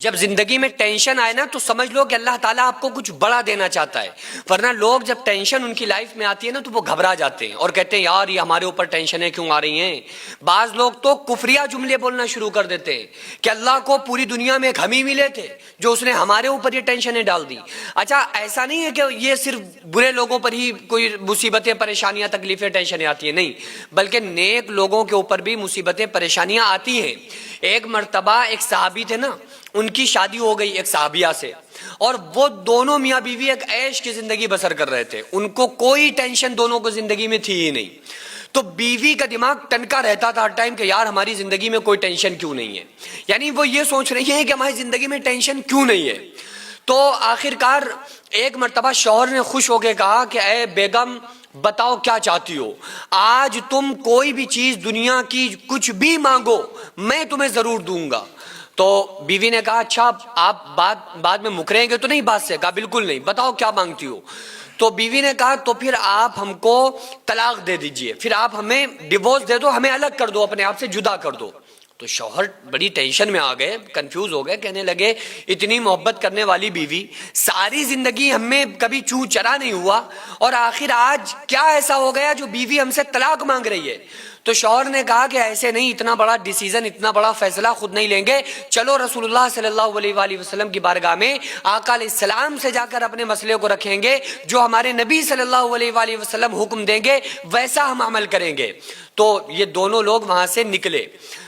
جب زندگی میں ٹینشن آئے نا تو سمجھ لو کہ اللہ تعالیٰ آپ کو کچھ بڑا دینا چاہتا ہے، ورنہ لوگ جب ٹینشن ان کی لائف میں آتی ہے نا تو وہ گھبرا جاتے ہیں اور کہتے ہیں یار یہ ہمارے اوپر ٹینشنیں کیوں آ رہی ہیں۔ بعض لوگ تو کفریہ جملے بولنا شروع کر دیتے ہیں کہ اللہ کو پوری دنیا میں ایک ہم ہی ملے تھے جو اس نے ہمارے اوپر یہ ٹینشنیں ڈال دی۔ اچھا ایسا نہیں ہے کہ یہ صرف برے لوگوں پر ہی کوئی مصیبتیں پریشانیاں تکلیفیں ٹینشنیں آتی ہیں، نہیں، بلکہ نیک لوگوں کے اوپر بھی مصیبتیں پریشانیاں آتی ہیں۔ ایک مرتبہ ایک صحابی تھے نا، ان کی شادی ہو گئی ایک صحابیہ سے، اور وہ دونوں میاں بیوی ایک عیش کی زندگی بسر کر رہے تھے، ان کو کوئی ٹینشن دونوں کو زندگی میں تھی ہی نہیں۔ تو بیوی کا دماغ ٹنکا رہتا تھا ہر ٹائم کہ یار ہماری زندگی میں کوئی ٹینشن کیوں نہیں ہے، یعنی وہ یہ سوچ رہی ہیں کہ ہماری زندگی میں ٹینشن کیوں نہیں ہے۔ تو آخر کار ایک مرتبہ شوہر نے خوش ہو کے کہا کہ اے بیگم بتاؤ کیا چاہتی ہو، آج تم کوئی بھی چیز دنیا کی کچھ بھی مانگو میں تمہیں ضرور دوں گا۔ تو بیوی نے کہا اچھا آپ بعد میں مکریں گے تو نہیں بات سے؟ کہا بالکل نہیں، بتاؤ کیا مانگتی ہو۔ تو بیوی نے کہا تو پھر آپ ہم کو طلاق دے دیجئے، پھر آپ ہمیں ڈیورس دے دو، ہمیں الگ کر دو، اپنے آپ سے جدا کر دو۔ تو شوہر بڑی ٹینشن میں آ گئے، کنفیوز ہو گئے، کہنے لگے اتنی محبت کرنے والی بیوی، ساری زندگی ہم میں کبھی چوں چرا نہیں ہوا، اور آخر آج کیا ایسا ہو گیا جو بیوی ہم سے طلاق مانگ رہی ہے؟ تو شوہر نے کہا کہ ایسے نہیں، اتنا بڑا ڈیسیژن، اتنا بڑا فیصلہ خود نہیں لیں گے، چلو رسول اللہ صلی اللہ علیہ وآلہ وسلم کی بارگاہ میں آقا علیہ السلام سے جا کر اپنے مسئلے کو رکھیں گے، جو ہمارے نبی صلی اللہ علیہ وآلہ وسلم حکم دیں گے ویسا ہم عمل کریں گے۔ تو یہ دونوں لوگ وہاں سے نکلے،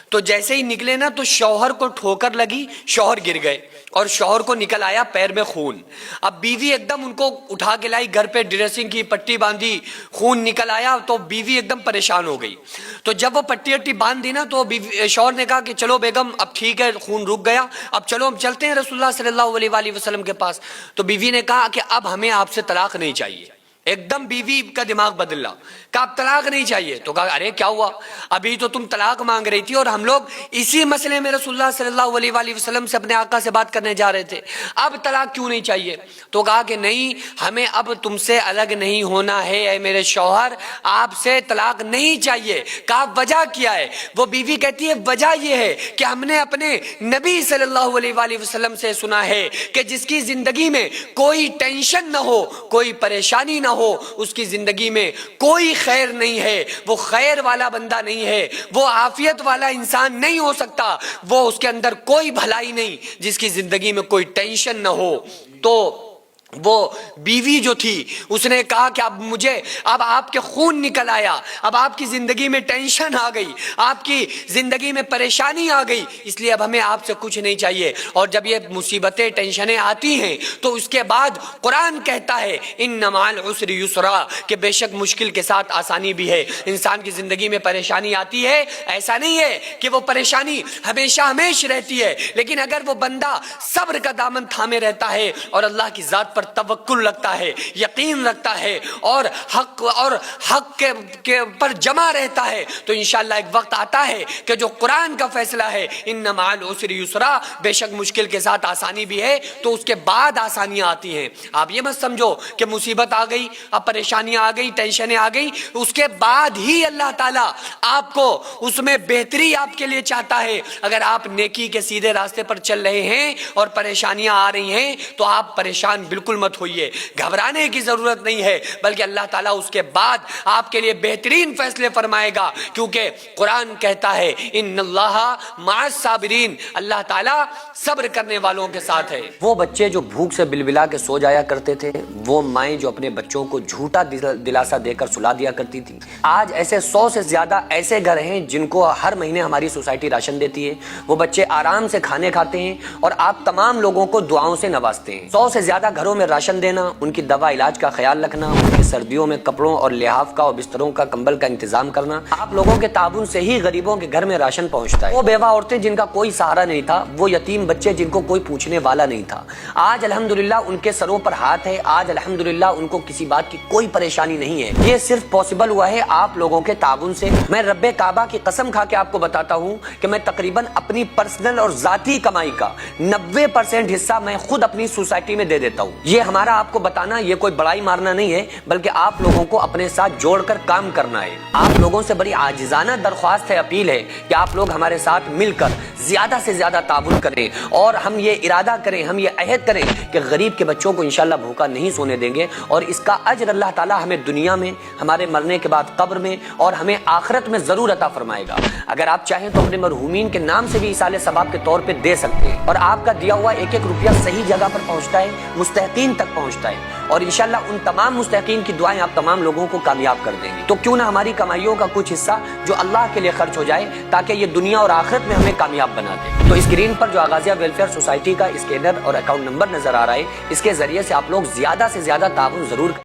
تو جیسے ہی نکلے نا تو شوہر کو ٹھوکر لگی، شوہر گر گئے اور شوہر کو نکل آیا پیر میں خون۔ اب بیوی ایک دم ان کو اٹھا کے لائی، گھر پہ ڈریسنگ کی، پٹی باندھی، خون نکل آیا تو بیوی ایک دم پریشان ہو گئی۔ تو جب وہ پٹی اٹی باندھ دی نا تو شوہر نے کہا کہ چلو بیگم اب ٹھیک ہے، خون رک گیا، اب چلو ہم چلتے ہیں رسول اللہ صلی اللہ علیہ وآلہ وسلم کے پاس۔ تو بیوی نے کہا کہ اب ہمیں آپ سے طلاق نہیں چاہیے۔ ایک دم بیوی کا دماغ بدل رہا، کہا اب طلاق نہیں چاہیے۔ تو کہا ارے کیا ہوا، ابھی تو تم طلاق مانگ رہی تھی اور ہم لوگ اسی مسئلے میں رسول اللہ صلی اللہ علیہ وآلہ وسلم سے اپنے آقا سے بات کرنے جا رہے تھے، اب طلاق کیوں نہیں چاہیے؟ تو کہا کہ نہیں، ہمیں اب تم سے الگ نہیں ہونا ہے اے میرے شوہر، آپ سے طلاق نہیں چاہیے۔ کہا وجہ کیا ہے؟ وہ بیوی کہتی ہے وجہ یہ ہے کہ ہم نے اپنے نبی صلی اللہ علیہ وآلہ وسلم سے سنا ہے کہ جس کی زندگی میں کوئی ٹینشن نہ ہو، کوئی پریشانی نہ ہو، اس کی زندگی میں کوئی خیر نہیں ہے، وہ خیر والا بندہ نہیں ہے، وہ عافیت والا انسان نہیں ہو سکتا، وہ اس کے اندر کوئی بھلائی نہیں جس کی زندگی میں کوئی ٹینشن نہ ہو۔ تو وہ بیوی جو تھی اس نے کہا کہ اب آپ کے خون نکل آیا، اب آپ کی زندگی میں ٹینشن آ گئی، آپ کی زندگی میں پریشانی آ گئی، اس لیے اب ہمیں آپ سے کچھ نہیں چاہیے۔ اور جب یہ مصیبتیں ٹینشنیں آتی ہیں تو اس کے بعد قرآن کہتا ہے ان مع العسر یسرا، کہ بے شک مشکل کے ساتھ آسانی بھی ہے۔ انسان کی زندگی میں پریشانی آتی ہے، ایسا نہیں ہے کہ وہ پریشانی ہمیشہ ہمیشہ رہتی ہے، لیکن اگر وہ بندہ صبر کا دامن تھامے رہتا ہے اور اللہ کی ذات پر توکل رکھتا ہے، یقین رکھتا ہے، اور حق کے پر جمع رہتا ہے، تو انشاءاللہ ایک وقت آتا ہے کہ جو قرآن کا فیصلہ ہے ان مع العسر یسرا، بے شک مشکل کے ساتھ آسانی بھی ہے، تو اس کے بعد آسانیاں آتی ہیں۔ آپ یہ مت سمجھو کہ مصیبت آ گئی، اب پریشانیاں آ گئی، ٹینشنیں آ گئی، اس کے بعد ہی اللہ تعالیٰ آپ کو اس میں بہتری آپ کے لیے چاہتا ہے۔ اگر آپ نیکی کے سیدھے راستے پر چل رہے ہیں اور پریشانیاں آ رہی ہیں تو آپ پریشان بالکل مت ہوئیے، گھبرانے کی ضرورت نہیں ہے، بلکہ اللہ تعالیٰ اس کے بعد آپ کے لیے بہترین فیصلے فرمائے گا، کیونکہ قرآن کہتا ہے ان اللہ مع الصابرین، اللہ تعالیٰ صبر کرنے والوں کے ساتھ ہے۔ وہ بچے جو بھوک سے بلبلا کے سو جایا کرتے تھے، وہ مائیں جو اپنے بچوں کو جھوٹا دلاسا دے کر سلا دیا کرتی تھی، آج ایسے 100 سے زیادہ ایسے گھر ہیں جن کو ہر مہینے ہماری سوسائٹی راشن دیتی ہے، وہ بچے آرام سے کھانے کھاتے ہیں اور آپ تمام لوگوں کو دعاؤں سے نوازتے ہیں۔ 100 سے زیادہ گھروں میں راشن دینا، ان کی دوا علاج کا خیال رکھنا، ان کی سردیوں میں کپڑوں اور لحاف کا اور بستروں کا کمبل کا انتظام کرنا، آپ لوگوں کے تعاون سے ہی غریبوں کے گھر میں راشن پہنچتا ہے۔ وہ بیوہ عورتیں جن کا کوئی سہارا نہیں تھا، وہ یتیم بچے جن کو کوئی پوچھنے والا نہیں تھا، آج الحمدللہ ان کے سروں پر ہاتھ ہے، آج الحمدللہ ان کو کسی بات کی کوئی پریشانی نہیں ہے۔ یہ صرف پاسبل ہوا ہے آپ لوگوں کے تعاون سے۔ میں رب کعبہ کی قسم کھا کے آپ کو بتاتا ہوں کہ میں تقریباً اپنی پرسنل اور ذاتی کمائی کا 90% حصہ میں خود اپنی سوسائٹی میں دے دیتا ہوں۔ یہ ہمارا آپ کو بتانا یہ کوئی بڑائی مارنا نہیں ہے، بلکہ آپ لوگوں کو اپنے ساتھ جوڑ کر کام کرنا ہے۔ آپ لوگوں سے بڑی عاجزانہ درخواست ہے، اپیل ہے کہ آپ لوگ ہمارے ساتھ مل کر زیادہ سے زیادہ تعاون کریں، اور ہم یہ ارادہ کریں، ہم یہ عہد کریں کہ غریب کے بچوں کو انشاءاللہ بھوکا نہیں سونے دیں گے، اور اس کا اجر اللہ تعالیٰ ہمیں دنیا میں، ہمارے مرنے کے بعد قبر میں، اور ہمیں آخرت میں ضرور عطا فرمائے گا۔ اگر آپ چاہیں تو اپنے مرحومین کے نام سے بھی ایصال ثواب کے طور پہ دے سکتے ہیں، اور آپ کا دیا ہوا ایک ایک روپیہ صحیح جگہ پر پہنچتا ہے، مستحقین تک پہنچتا ہے، اور انشاءاللہ ان تمام مستحقین کی دعائیں آپ تمام لوگوں کو کامیاب کر دیں گے۔ تو کیوں نہ ہماری کمائیوں کا کچھ حصہ جو اللہ کے لیے خرچ ہو جائے، تاکہ یہ دنیا اور آخرت میں ہمیں کامیاب بنا دے۔ تو اسکرین پر جو آغازیہ ویلفیئر سوسائٹی کا اسکینر اور اکاؤنٹ نمبر نظر آ رہا ہے، اس کے ذریعے سے آپ لوگ زیادہ سے زیادہ تعاون ضرور